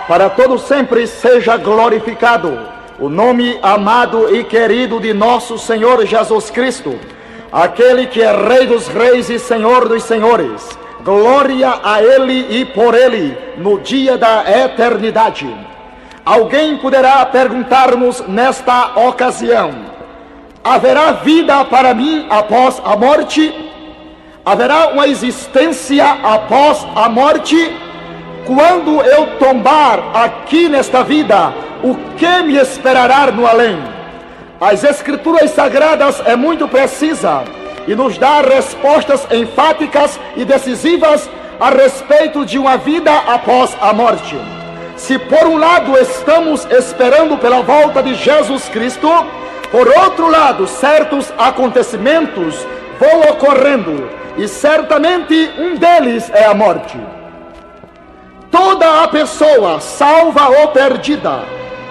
para todo sempre seja glorificado o nome amado e querido de nosso Senhor Jesus Cristo, aquele que é Rei dos reis e Senhor dos senhores. Glória a Ele e por Ele no dia da eternidade. Alguém poderá perguntar-nos nesta ocasião: haverá vida para mim após a morte? Haverá uma existência após a morte? Quando eu tombar aqui nesta vida, o que me esperará no além? As Escrituras Sagradas é muito precisa e nos dá respostas enfáticas e decisivas a respeito de uma vida após a morte. Se por um lado estamos esperando pela volta de Jesus Cristo, por outro lado certos acontecimentos vão ocorrendo, e certamente um deles é a morte. Toda a pessoa, salva ou perdida,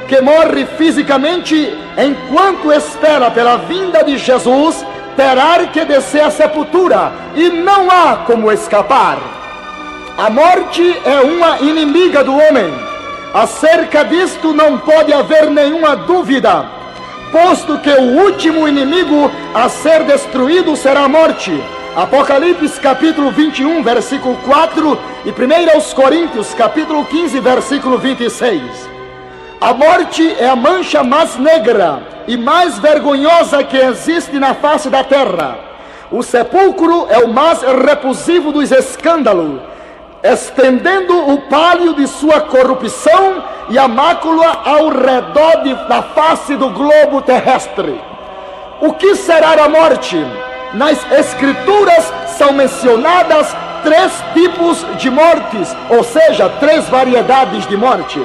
que morre fisicamente enquanto espera pela vinda de Jesus, terá que descer à sepultura, e não há como escapar. A morte é uma inimiga do homem. Acerca disto não pode haver nenhuma dúvida, posto que o último inimigo a ser destruído será a morte. Apocalipse capítulo 21, versículo 4, e 1 Coríntios capítulo 15, versículo 26. A morte é a mancha mais negra e mais vergonhosa que existe na face da terra. O sepulcro é o mais repulsivo dos escândalos, estendendo o pálio de sua corrupção e a mácula ao redor da face do globo terrestre. O que será a morte? Nas Escrituras são mencionadas 3 tipos de mortes, ou seja, 3 variedades de morte.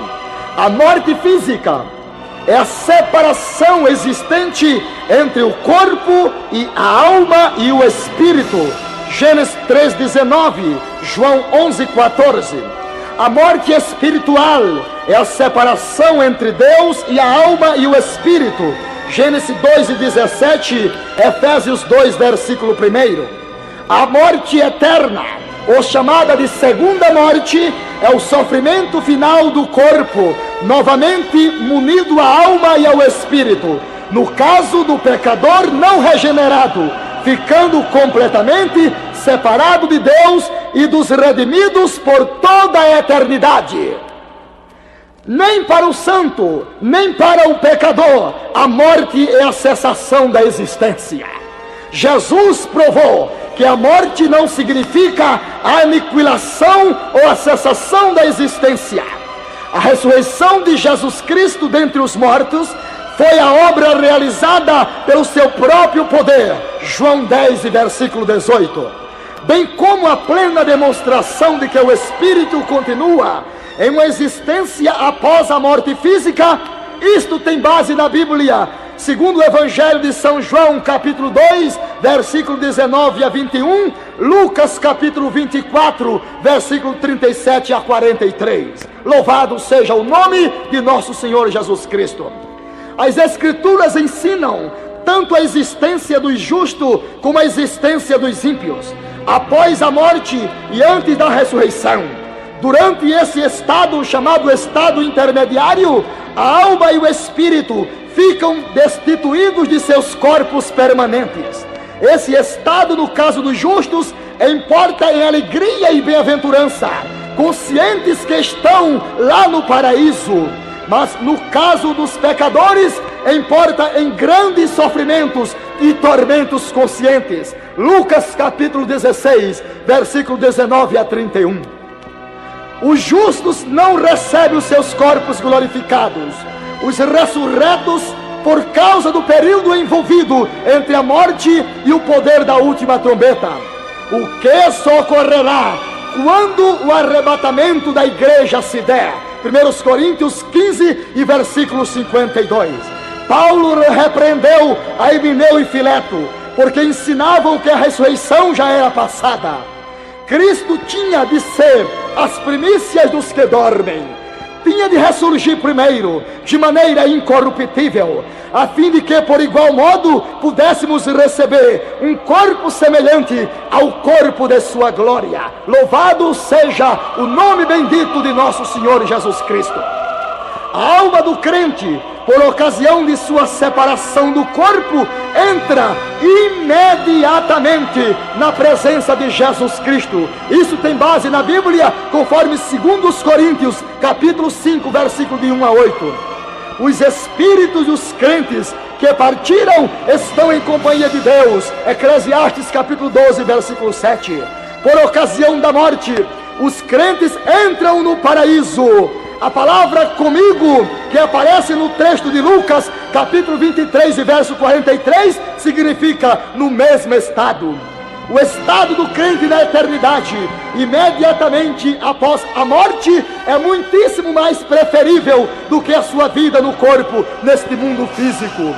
A morte física é a separação existente entre o corpo e a alma e o espírito. Gênesis 3:19, João 11:14. A morte espiritual é a separação entre Deus e a alma e o espírito. Gênesis 2:17, Efésios 2, versículo 1. A morte eterna, ou chamada de segunda morte, é o sofrimento final do corpo, novamente munido à alma e ao espírito, no caso do pecador não regenerado, ficando completamente separado de Deus e dos redimidos por toda a eternidade. Nem para o santo, nem para o pecador, a morte é a cessação da existência. Jesus provou que a morte não significa a aniquilação ou a cessação da existência. A ressurreição de Jesus Cristo dentre os mortos foi a obra realizada pelo seu próprio poder. João 10, versículo 18. Bem como a plena demonstração de que o Espírito continua em uma existência após a morte física. Isto tem base na Bíblia, segundo o Evangelho de São João, capítulo 2, versículo 19 a 21, Lucas, capítulo 24, versículo 37 a 43. Louvado seja o nome de nosso Senhor Jesus Cristo. As Escrituras ensinam tanto a existência dos justos como a existência dos ímpios, após a morte e antes da ressurreição. Durante esse estado, chamado estado intermediário, a alma e o espírito ficam destituídos de seus corpos permanentes. Esse estado, no caso dos justos, importa em alegria e bem-aventurança, conscientes que estão lá no paraíso. Mas no caso dos pecadores, importa em grandes sofrimentos e tormentos conscientes. Lucas capítulo 16, versículo 19 a 31. Os justos não recebem os seus corpos glorificados. Os ressurretos, por causa do período envolvido entre a morte e o poder da última trombeta. O que socorrerá quando o arrebatamento da igreja se der? 1 Coríntios 15 e versículo 52. Paulo repreendeu a Himeneu e Fileto, porque ensinavam que a ressurreição já era passada. Cristo tinha de ser as primícias dos que dormem. tinha de ressurgir primeiro, de maneira incorruptível, a fim de que por igual modo pudéssemos receber um corpo semelhante ao corpo de sua glória. Louvado seja o nome bendito de nosso Senhor Jesus Cristo. A alma do crente, por ocasião de sua separação do corpo, entra imediatamente na presença de Jesus Cristo. Isso tem base na Bíblia, conforme 2 Coríntios, capítulo 5, versículo de 1 a 8. Os espíritos dos crentes que partiram estão em companhia de Deus. Eclesiastes, capítulo 12, versículo 7. Por ocasião da morte, os crentes entram no paraíso. A palavra comigo, que aparece no texto de Lucas, capítulo 23 e verso 43, significa no mesmo estado. O estado do crente na eternidade, imediatamente após a morte, é muitíssimo mais preferível do que a sua vida no corpo, neste mundo físico.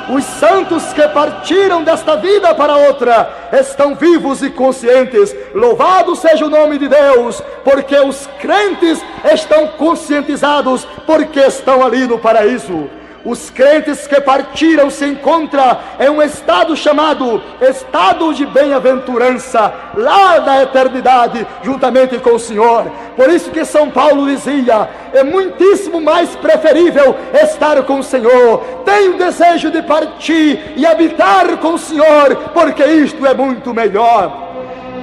Os santos que partiram desta vida para outra estão vivos e conscientes. Louvado seja o nome de Deus, porque os crentes estão conscientizados, porque estão ali no paraíso. Os crentes que partiram se encontram em um estado chamado estado de bem-aventurança, lá na eternidade, juntamente com o Senhor. Por isso que São Paulo dizia: é muitíssimo mais preferível estar com o Senhor. Tenho desejo de partir e habitar com o Senhor, porque isto é muito melhor.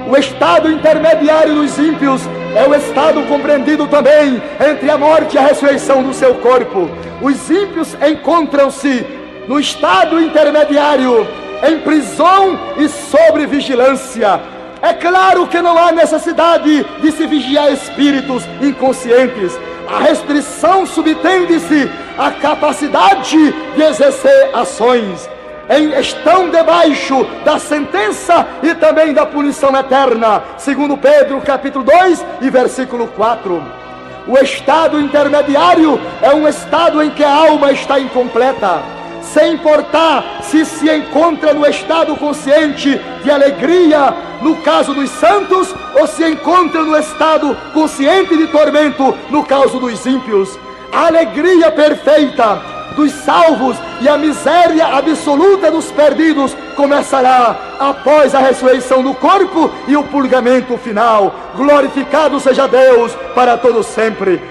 O estado intermediário dos ímpios é o estado compreendido também entre a morte e a ressurreição do seu corpo. Os ímpios encontram-se no estado intermediário, em prisão e sob vigilância. É claro que não há necessidade de se vigiar espíritos inconscientes. A restrição subtende-se à capacidade de exercer ações. Estão debaixo da sentença e também da punição eterna, segundo Pedro capítulo 2 e versículo 4. O estado intermediário é um estado em que a alma está incompleta, sem importar se encontra no estado consciente de alegria, no caso dos santos, ou se encontra no estado consciente de tormento, no caso dos ímpios. A alegria perfeita dos salvos e a miséria absoluta dos perdidos começará após a ressurreição do corpo e o purgamento final. Glorificado seja Deus para todo sempre.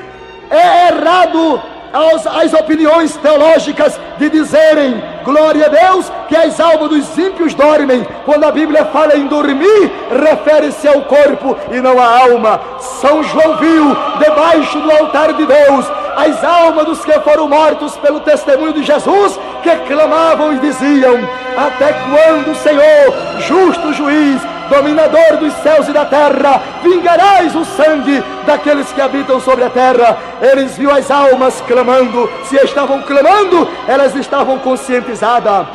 É errado as opiniões teológicas de dizerem, glória a Deus, que as almas dos ímpios dormem. Quando a Bíblia fala em dormir, refere-se ao corpo e não à alma. São João viu debaixo do altar de Deus as almas dos que foram mortos pelo testemunho de Jesus, que clamavam e diziam: até quando, Senhor, justo juiz, dominador dos céus e da terra, vingarás o sangue daqueles que habitam sobre a terra? Eles viram as almas clamando. Se estavam clamando, elas estavam conscientizadas.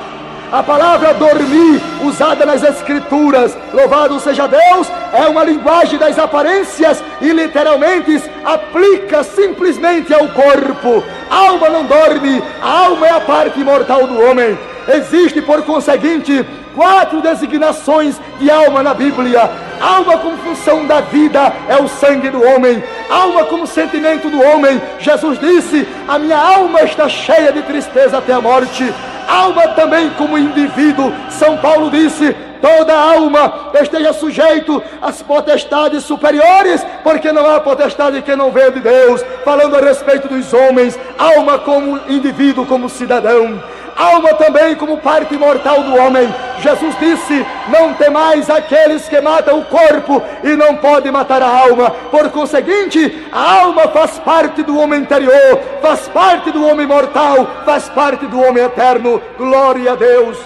A palavra dormir, usada nas Escrituras, louvado seja Deus, é uma linguagem das aparências e literalmente aplica simplesmente ao corpo. A alma não dorme, a alma é a parte imortal do homem. Existe, por conseguinte, 4 designações de alma na Bíblia. Alma como função da vida é o sangue do homem. Alma como sentimento do homem, Jesus disse: a minha alma está cheia de tristeza até a morte. Alma também como indivíduo, São Paulo disse: toda alma esteja sujeito às potestades superiores, porque não há potestade que não venha de Deus. Falando a respeito dos homens, alma como indivíduo, como cidadão. Alma também como parte mortal do homem. Jesus disse: não temais aqueles que matam o corpo e não podem matar a alma. Por conseguinte, a alma faz parte do homem interior, faz parte do homem mortal, faz parte do homem eterno. Glória a Deus.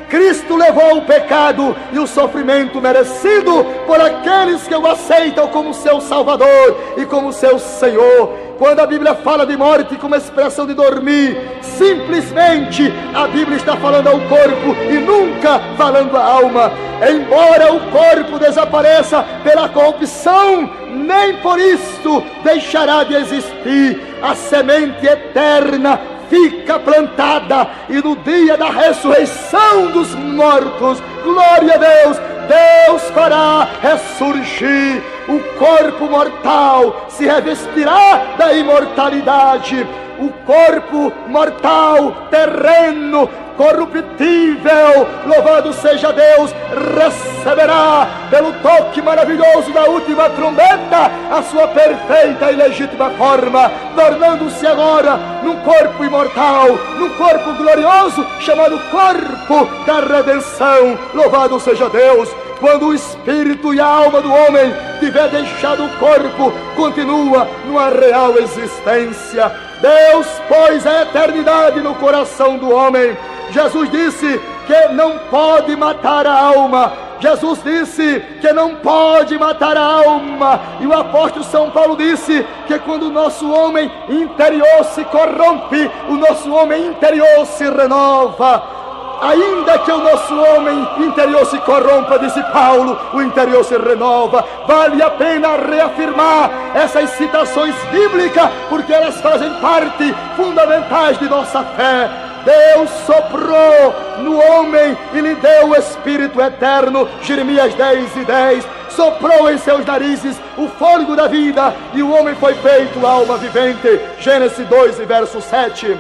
Cristo levou o pecado e o sofrimento merecido por aqueles que o aceitam como seu Salvador e como seu Senhor. Quando a Bíblia fala de morte como expressão de dormir, simplesmente a Bíblia está falando ao corpo e nunca falando à alma. Embora o corpo desapareça pela corrupção, nem por isso deixará de existir. A semente eterna fica plantada, e no dia da ressurreição dos mortos, glória a Deus, Deus fará ressurgir o corpo mortal se revestirá da imortalidade. O corpo mortal, terreno, corruptível, louvado seja Deus, receberá pelo toque maravilhoso da última trombeta a sua perfeita e legítima forma, tornando-se agora num corpo imortal, num corpo glorioso, chamado corpo da redenção. Louvado seja Deus. Quando o espírito e a alma do homem tiver deixado o corpo, continua numa real existência. Deus pôs a eternidade no coração do homem. Jesus disse que não pode matar a alma. Jesus disse que não pode matar a alma. E o apóstolo São Paulo disse que quando o nosso homem interior se corrompe, o nosso homem interior se renova. Ainda que o nosso homem interior se corrompa, disse Paulo, o interior se renova. Vale a pena reafirmar essas citações bíblicas, porque elas fazem parte fundamentais de nossa fé. Deus soprou no homem e lhe deu o Espírito eterno. Jeremias 10:10. Soprou em seus narizes o fôlego da vida, e o homem foi feito alma vivente. Gênesis 2:7.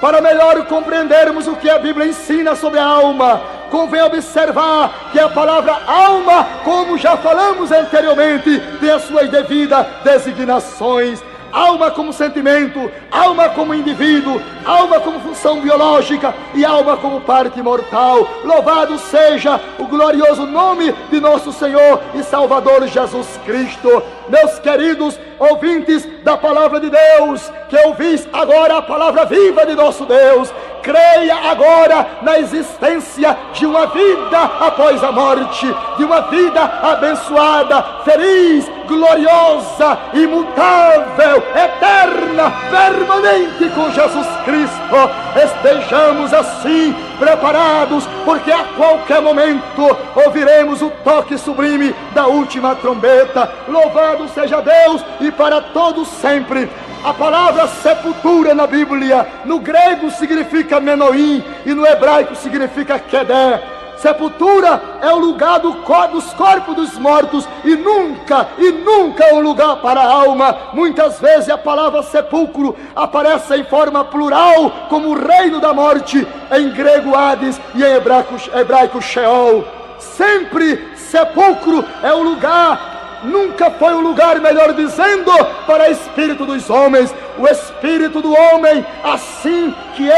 Para melhor compreendermos o que a Bíblia ensina sobre a alma, convém observar que a palavra alma, como já falamos anteriormente, tem as suas devidas designações. Alma como sentimento, alma como indivíduo, alma como função biológica e alma como parte mortal. Louvado seja o glorioso nome de nosso Senhor e Salvador Jesus Cristo. Meus queridos ouvintes da palavra de Deus, que ouvis agora a palavra viva de nosso Deus, creia agora na existência de uma vida após a morte, de uma vida abençoada, feliz, gloriosa, imutável, eterna, permanente com Jesus Cristo. Estejamos assim preparados, porque a qualquer momento ouviremos o toque sublime da última trombeta. Louvado seja Deus e para todos sempre. A palavra sepultura na Bíblia, no grego significa menoim e no hebraico significa kedé. Sepultura é o lugar dos corpos dos mortos e nunca é um lugar para a alma. Muitas vezes a palavra sepulcro aparece em forma plural, como o reino da morte, em grego Hades e em hebraico Sheol. Sempre sepulcro é o lugar, nunca foi um lugar, melhor dizendo, para o espírito dos homens. O espírito do homem, assim que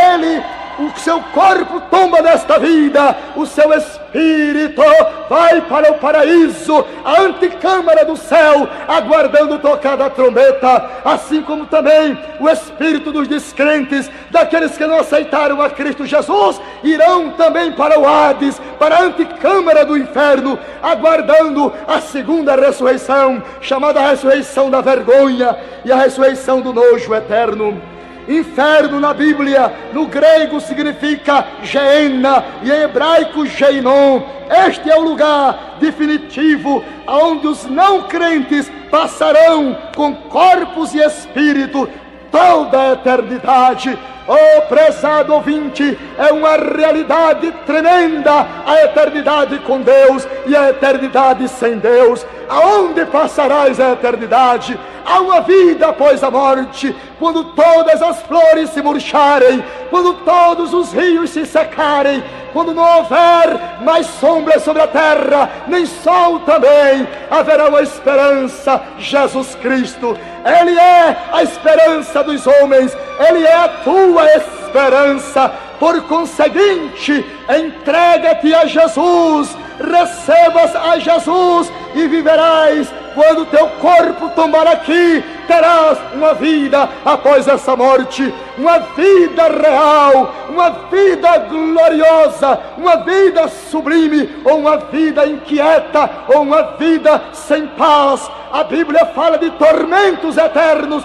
o seu corpo tomba desta vida, o seu espírito vai para o paraíso, a antecâmara do céu, aguardando tocar da trombeta. Assim como também o espírito dos descrentes, daqueles que não aceitaram a Cristo Jesus, irão também para o Hades, para a antecâmara do inferno, aguardando a segunda ressurreição, chamada ressurreição da vergonha e a ressurreição do nojo eterno. Inferno na Bíblia, no grego significa Geena e em hebraico Geinon. Este é o lugar definitivo onde os não crentes passarão com corpos e espírito toda a eternidade. Oh, prezado ouvinte, é uma realidade tremenda a eternidade com Deus e a eternidade sem Deus. Aonde passarás a eternidade? Há uma vida após a morte, quando todas as flores se murcharem, quando todos os rios se secarem, quando não houver mais sombra sobre a terra, nem sol também, haverá uma esperança, Jesus Cristo. Ele é a esperança dos homens, Ele é a tua esperança. Por conseguinte, entrega-te a Jesus, recebas a Jesus e viverás. Quando teu corpo tombar aqui, terás uma vida após essa morte, uma vida real, uma vida gloriosa, uma vida sublime, ou uma vida inquieta, ou uma vida sem paz. A Bíblia fala de tormentos eternos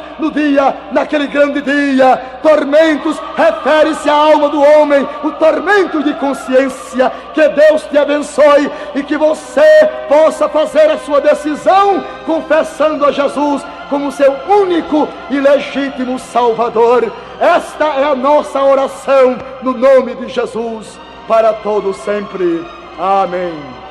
naquele grande dia. Tormentos refere-se à alma do homem, o tormento de consciência. Que Deus te abençoe e que você possa fazer a sua decisão confessando a Jesus como seu único e legítimo Salvador. Esta é a nossa oração no nome de Jesus para todos sempre. Amém.